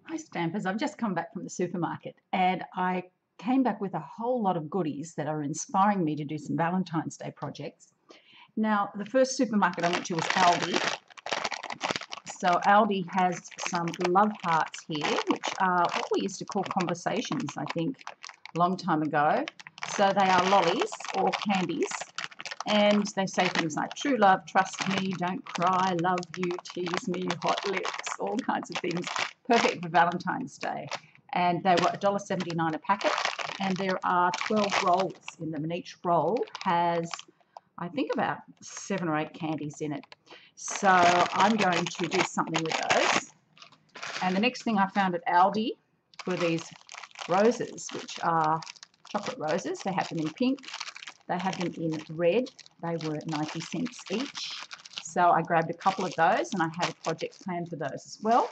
Hi Stampers, I've just come back from the supermarket and I came back with a whole lot of goodies that are inspiring me to do some Valentine's Day projects. Now, the first supermarket I went to was Aldi. So Aldi has some love hearts here, which are what we used to call conversations, I think, a long time ago. So they are lollies or candies, and they say things like true love, trust me, don't cry, love you, tease me, hot lips, all kinds of things. Perfect for Valentine's Day. And they were $1.79 a packet, and there are 12 rolls in them, and each roll has, I think, about 7 or 8 candies in it. So I'm going to do something with those. And the next thing I found at Aldi were these roses, which are chocolate roses. They have them in pink, they have them in red. They were 90 cents each. So I grabbed a couple of those, and I had a project planned for those as well.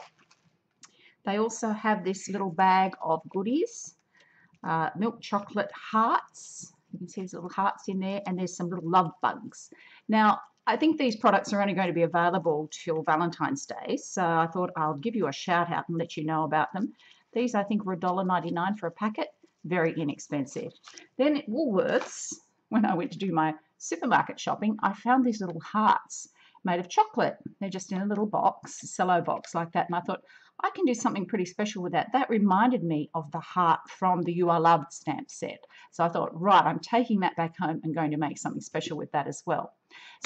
They also have this little bag of goodies, milk chocolate hearts. You can see there's little hearts in there, and there's some little love bugs. Now, I think these products are only going to be available till Valentine's Day, so I thought I'll give you a shout out and let you know about them. These, I think, were $1.99 for a packet, very inexpensive. Then at Woolworths, when I went to do my supermarket shopping, I found these little hearts made of chocolate. They're just in a little box, a cello box like that, and I thought, I can do something pretty special with that. That reminded me of the heart from the You Are Loved stamp set. So I thought, right, I'm taking that back home and going to make something special with that as well.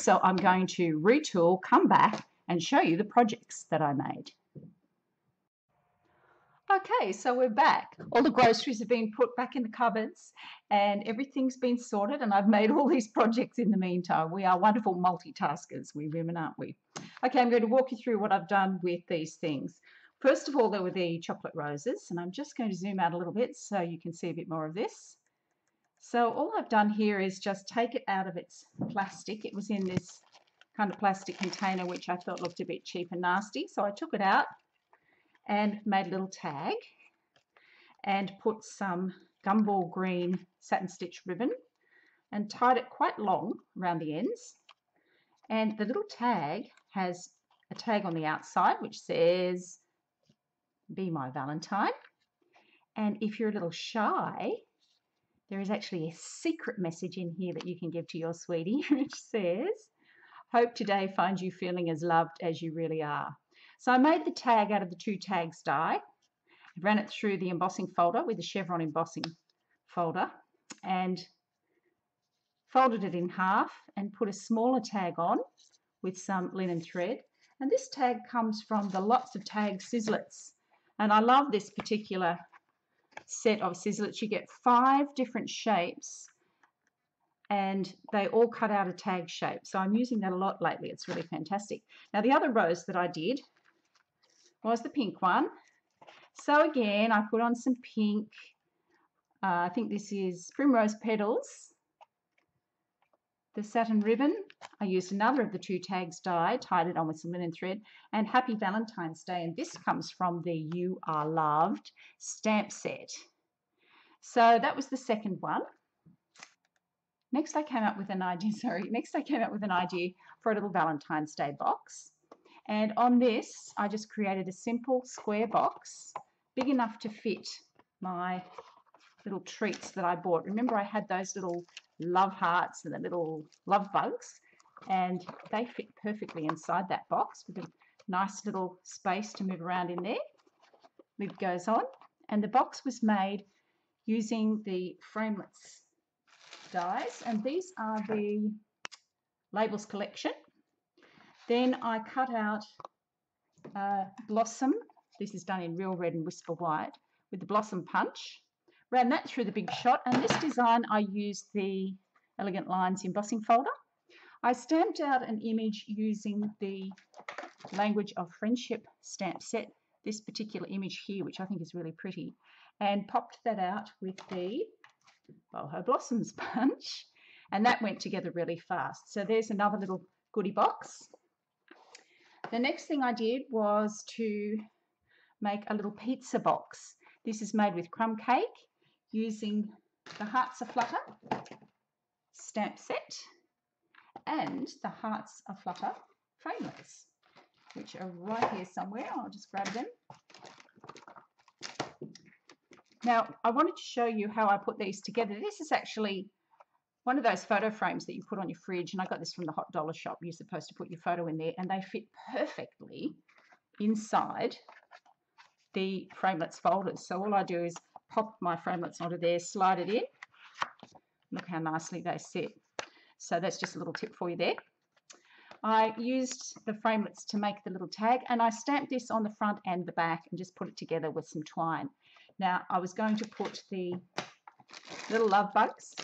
So I'm going to retool, come back and show you the projects that I made. Okay, so we're back. All the groceries have been put back in the cupboards and everything's been sorted, and I've made all these projects in the meantime. We are wonderful multitaskers, we women, aren't we? Okay, I'm going to walk you through what I've done with these things. First of all, there were the chocolate roses, and I'm just going to zoom out a little bit so you can see a bit more of this. So all I've done here is just take it out of its plastic. It was in this kind of plastic container, which I thought looked a bit cheap and nasty. So I took it out and made a little tag and put some gumball green satin stitch ribbon and tied it quite long around the ends. And the little tag has a tag on the outside which says, "Be my Valentine." And if you're a little shy, there is actually a secret message in here that you can give to your sweetie, which says, "Hope today finds you feeling as loved as you really are." So I made the tag out of the 2 tags die. I ran it through the embossing folder with the chevron embossing folder and folded it in half and put a smaller tag on with some linen thread. And this tag comes from the Lots of Tag Sizzlets. And I love this particular set of sizzlets. You get 5 different shapes and they all cut out a tag shape. So I'm using that a lot lately. It's really fantastic. Now the other rose that I did was the pink one. So again, I put on some pink. I think this is Primrose Petals. The satin ribbon, I used another of the 2 tags die, tied it on with some linen thread, and Happy Valentine's Day, and this comes from the You Are Loved stamp set. So that was the second one. Next I came up with an idea, for a little Valentine's Day box. And on this, I just created a simple square box, big enough to fit my little treats that I bought. Remember, I had those little love hearts and the little love bugs, and they fit perfectly inside that box with a nice little space to move around in there. Lid goes on, and the box was made using the framelits dies, and these are the Labels collection. Then I cut out Blossom. This is done in Real Red and Whisper White with the Blossom punch. Ran that through the Big Shot, and this design I used the Elegant Lines embossing folder. I stamped out an image using the Language of Friendship stamp set, this particular image here, which I think is really pretty, and popped that out with the Boho Blossoms punch, and that went together really fast. So there's another little goodie box. The next thing I did was to make a little pizza box. This is made with crumb cake using the Hearts Aflutter stamp set and the Hearts Aflutter framelits, which are right here somewhere. I'll just grab them. Now, I wanted to show you how I put these together. This is actually one of those photo frames that you put on your fridge, and I got this from the Hot Dollar shop. You're supposed to put your photo in there, and they fit perfectly inside the framelits folders. So all I do is pop my framelits onto there, slide it in. Look how nicely they sit. So that's just a little tip for you there. I used the framelits to make the little tag, and I stamped this on the front and the back and just put it together with some twine. Now, I was going to put the little love bugs,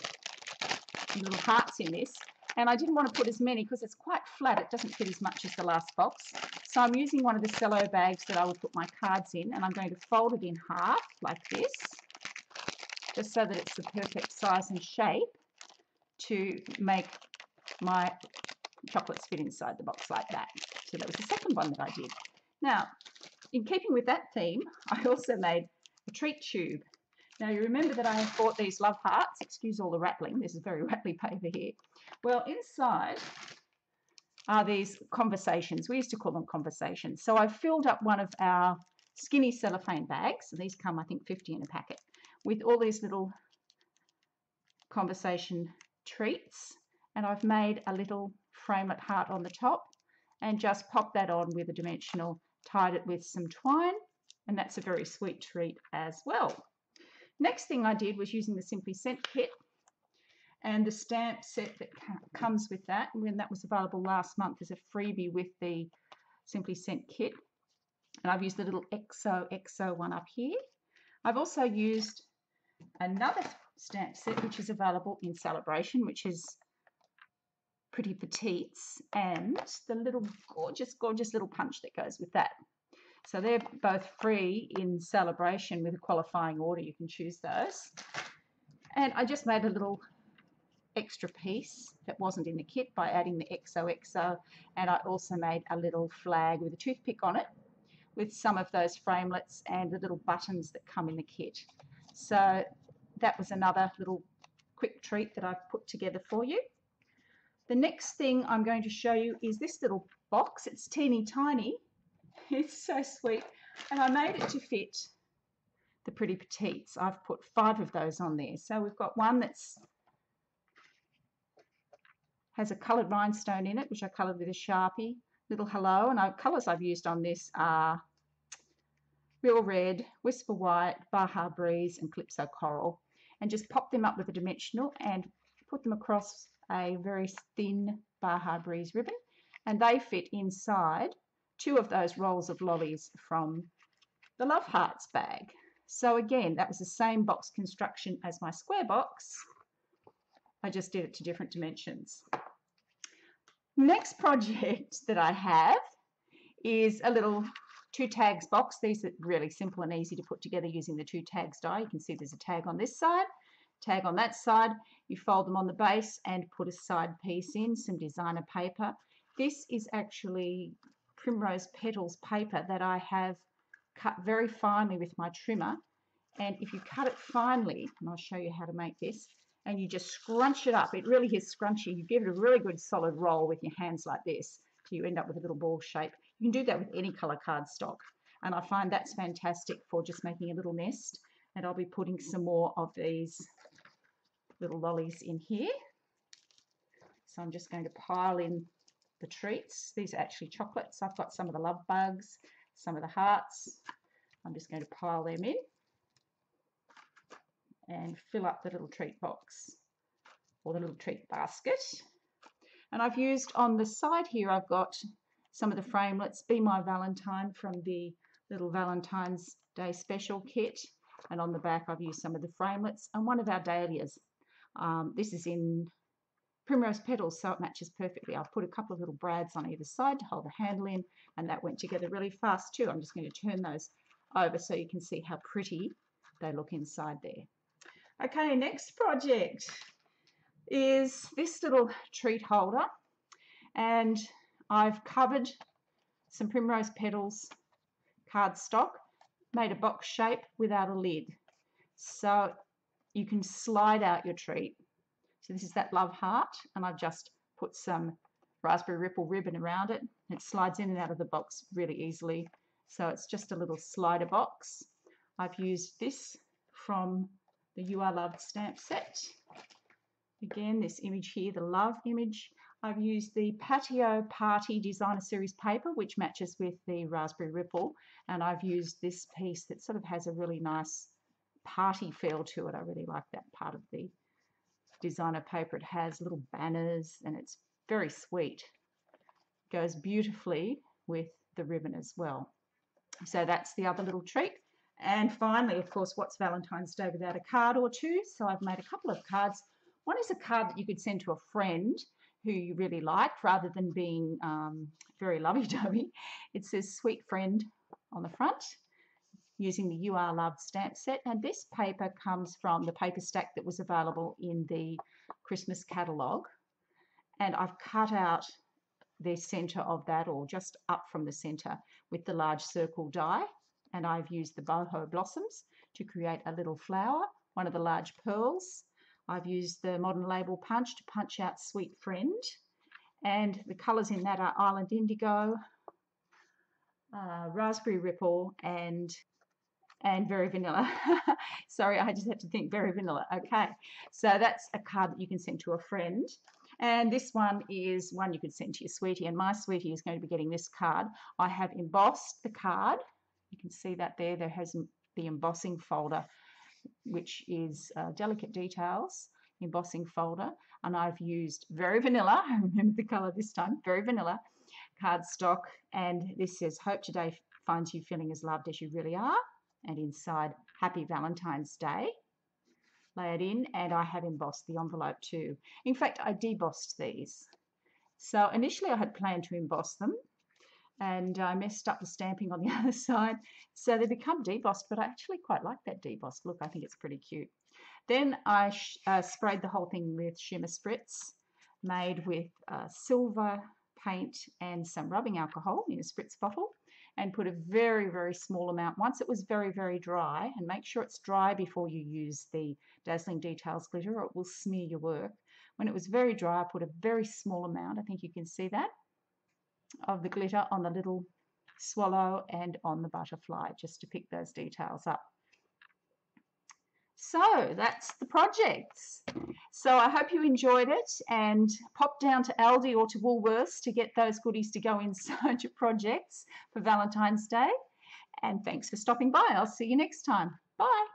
little hearts in this, and I didn't want to put as many because it's quite flat. It doesn't fit as much as the last box. So I'm using one of the cello bags that I would put my cards in, and I'm going to fold it in half like this, just so that it's the perfect size and shape to make my chocolates fit inside the box like that. So that was the second one that I did. Now, in keeping with that theme, I also made a treat tube. Now, you remember that I have bought these love hearts. Excuse all the rattling. This is very rattly paper here. Well, inside are these conversations. We used to call them conversations. So I filled up one of our skinny cellophane bags, and these come, I think, 50 in a packet, with all these little conversation treats. And I've made a little framelit heart on the top and just popped that on with a dimensional, tied it with some twine, and that's a very sweet treat as well. Next thing I did was using the Simply Sent kit and the stamp set that comes with that. And when that was available last month as a freebie with the Simply Sent kit. And I've used the little XOXO one up here. I've also used another stamp set which is available in Celebration, which is Pretty Petites, and the little gorgeous little punch that goes with that. So they're both free in Celebration with a qualifying order. You can choose those. And I just made a little extra piece that wasn't in the kit by adding the XOXO, and I also made a little flag with a toothpick on it with some of those framelits and the little buttons that come in the kit. So that was another little quick treat that I've put together for you. The next thing I'm going to show you is this little box. It's teeny tiny. It's so sweet. And I made it to fit the Pretty Petites. I've put 5 of those on there. So we've got one that's has a coloured rhinestone in it, which I coloured with a Sharpie, little hello. And colours I've used on this are Real Red, Whisper White, Baja Breeze, and Calypso Coral. And just pop them up with a dimensional and put them across a very thin Baja Breeze ribbon. And they fit inside 2 of those rolls of lollies from the Love Hearts bag. So again, that was the same box construction as my square box. I just did it to different dimensions. Next project that I have is a little 2 tags box. These are really simple and easy to put together using the 2 tags die. You can see there's a tag on this side, tag on that side. You fold them on the base and put a side piece in, some designer paper. This is actually Primrose Petals paper that I have cut very finely with my trimmer. And if you cut it finely, and I'll show you how to make this, and you just scrunch it up, it really is scrunchy. You give it a really good solid roll with your hands like this till you end up with a little ball shape. You can do that with any colour cardstock. And I find that's fantastic for just making a little nest. And I'll be putting some more of these little lollies in here. So I'm just going to pile in the treats. These are actually chocolates. I've got some of the love bugs, some of the hearts. I'm just going to pile them in and fill up the little treat box or the little treat basket. And I've used on the side here, I've got some of the framelits, Be My Valentine from the little Valentine's Day Special kit. And on the back, I've used some of the framelits and one of our dahlias. This is in Primrose Petals, so it matches perfectly. I've put a couple of little brads on either side to hold the handle in, and that went together really fast too. I'm just going to turn those over so you can see how pretty they look inside there. Okay, next project is this little treat holder, and I've covered some Primrose Petals cardstock, made a box shape without a lid, so you can slide out your treat. So this is that love heart, and I've just put some raspberry ripple ribbon around it. It slides in and out of the box really easily, so it's just a little slider box. I've used this from the You Are Loved stamp set. Again, this image here, the love image. I've used the Patio Party Designer Series paper, which matches with the Raspberry Ripple, and I've used this piece that sort of has a really nice party feel to it. I really like that part of the designer paper. It has little banners and it's very sweet. Goes beautifully with the ribbon as well. So that's the other little treat. And finally, of course, what's Valentine's Day without a card or two? So I've made a couple of cards. One is a card that you could send to a friend who you really like, rather than being very lovey-dovey. It says sweet friend on the front, using the You Are Loved stamp set. And this paper comes from the paper stack that was available in the Christmas catalogue. And I've cut out the centre of that, or just up from the centre, with the large circle die. And I've used the boho blossoms to create a little flower, one of the large pearls. I've used the modern label punch to punch out Sweet Friend. And the colours in that are Island Indigo, Raspberry Ripple, and Very Vanilla. Sorry, I just had to think Very Vanilla. Okay, so that's a card that you can send to a friend. And this one is one you could send to your sweetie, and my sweetie is going to be getting this card. I have embossed the card. You can see that there. There has the embossing folder, which is Delicate Details embossing folder. And I've used Very Vanilla, I remember the colour this time, Very Vanilla cardstock. And this says, hope today finds you feeling as loved as you really are. And inside, Happy Valentine's Day. Lay it in, and I have embossed the envelope too. In fact, I debossed these. So initially I had planned to emboss them, and I messed up the stamping on the other side. So they become debossed, but I actually quite like that debossed look. I think it's pretty cute. Then I sprayed the whole thing with shimmer spritz, made with silver paint and some rubbing alcohol in a spritz bottle, and put a very, very small amount once it was very, very dry. And make sure it's dry before you use the Dazzling Details glitter, or it will smear your work. When it was very dry, I put a very small amount, I think you can see that, of the glitter on the little swallow and on the butterfly, just to pick those details up. So that's the projects. So I hope you enjoyed it, and pop down to Aldi or to Woolworths to get those goodies to go inside your projects for Valentine's Day. And thanks for stopping by. I'll see you next time. Bye.